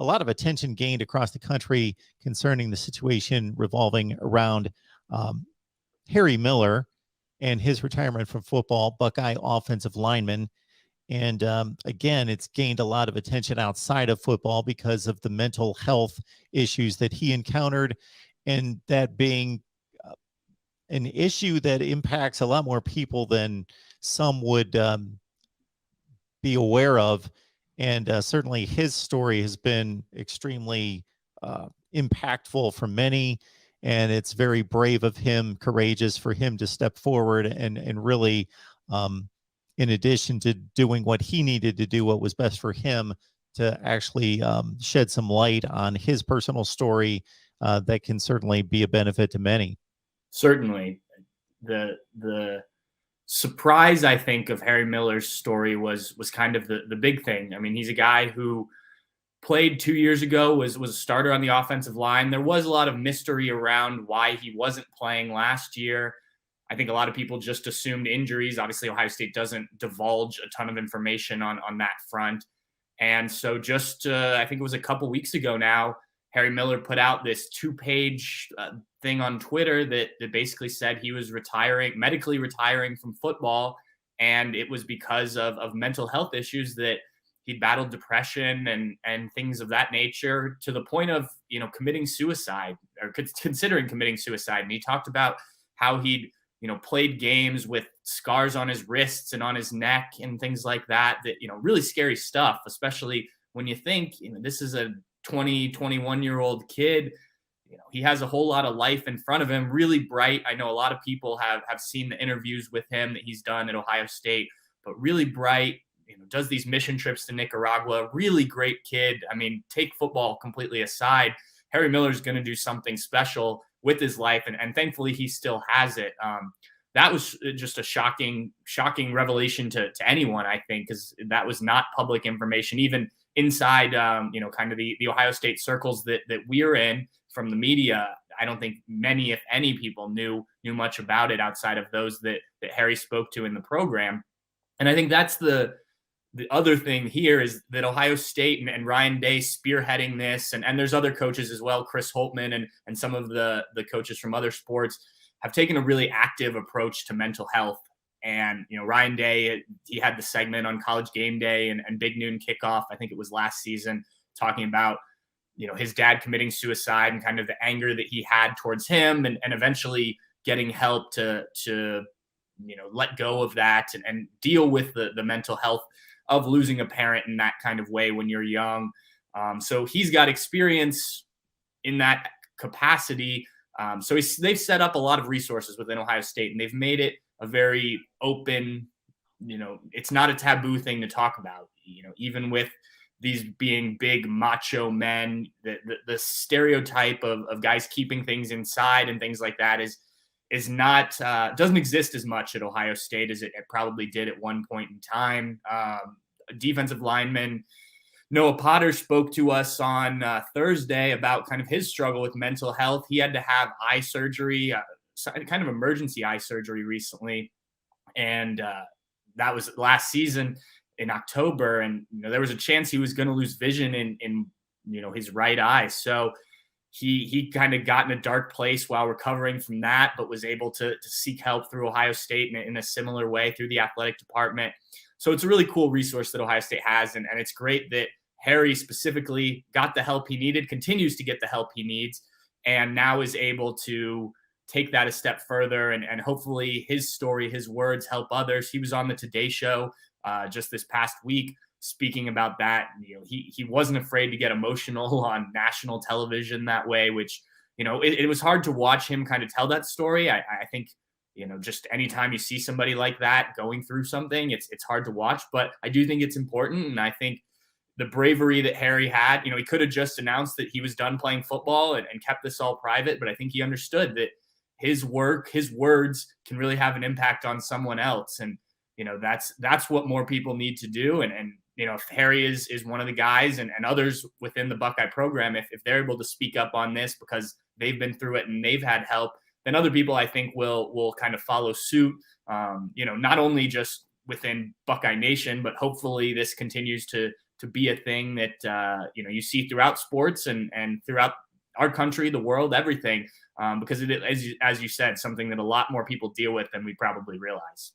lot of attention gained across the country concerning the situation revolving around Harry Miller and his retirement from football, Buckeye offensive lineman. And again, it's gained a lot of attention outside of football because of the mental health issues that he encountered, and that being an issue that impacts a lot more people than some would be aware of. And certainly his story has been extremely impactful for many. And it's very brave of him, courageous for him to step forward and really, in addition to doing what he needed to do, what was best for him, to actually shed some light on his personal story that can certainly be a benefit to many. Certainly. The surprise, I think, of Harry Miller's story was kind of the big thing. I mean, he's a guy who played 2 years ago, was a starter on the offensive line. There was a lot of mystery around why he wasn't playing last year. I think a lot of people just assumed injuries. Obviously, Ohio State doesn't divulge a ton of information on that front. And so just, I think it was a couple weeks ago now, Harry Miller put out this 2-page thing on Twitter that basically said he was medically retiring from football. And it was because of mental health issues, that he battled depression and things of that nature, to the point of, committing suicide, or considering committing suicide. And he talked about how he'd, played games with scars on his wrists and on his neck and things like that, really scary stuff, especially when you think, this is a 21-year-old kid. He has a whole lot of life in front of him, really bright. I know a lot of people have seen the interviews with him that he's done at Ohio State, but really bright, does these mission trips to Nicaragua, really great kid. I mean, take football completely aside, Harry Miller's going to do something special with his life. And thankfully he still has it. That was just a shocking revelation to anyone, I think, because that was not public information, even inside, kind of the Ohio State circles that we're in from the media. I don't think many, if any, people knew much about it outside of those that Harry spoke to in the program. And I think that's the other thing here, is that Ohio State and Ryan Day spearheading this, and there's other coaches as well, Chris Holtman and some of the coaches from other sports, have taken a really active approach to mental health. And, Ryan Day, he had the segment on College Game Day and Big Noon Kickoff, I think it was last season, talking about, his dad committing suicide and kind of the anger that he had towards him, and eventually getting help to let go of that and deal with the mental health of losing a parent in that kind of way when you're young. So he's got experience in that capacity. So they've set up a lot of resources within Ohio State, and they've made it a very open, it's not a taboo thing to talk about, even with these being big macho men, the stereotype of guys keeping things inside and things like that is not, doesn't exist as much at Ohio State as it probably did at one point in time. Defensive lineman Noah Potter spoke to us on Thursday about kind of his struggle with mental health. He had to have eye surgery, kind of emergency eye surgery recently. And that was last season in October. And, there was a chance he was going to lose vision in his right eye. So he kind of got in a dark place while recovering from that, but was able to seek help through Ohio State in a similar way through the athletic department. So it's a really cool resource that Ohio State has. And it's great that Harry specifically got the help he needed, continues to get the help he needs, and now is able to take that a step further. And hopefully his story, his words help others. He was on the Today Show just this past week speaking about that. He wasn't afraid to get emotional on national television that way, which, it was hard to watch him kind of tell that story. I think, just anytime you see somebody like that going through something, it's hard to watch, but I do think it's important. And I think the bravery that Harry had, he could have just announced that he was done playing football and kept this all private, but I think he understood that his work, his words can really have an impact on someone else. And, that's what more people need to do. And if Harry is one of the guys and others within the Buckeye program, if they're able to speak up on this because they've been through it and they've had help, then other people, I think, will kind of follow suit, not only just within Buckeye Nation, but hopefully this continues to to be a thing that you see throughout sports and throughout our country, the world, everything, because it is, as you said, something that a lot more people deal with than we probably realize.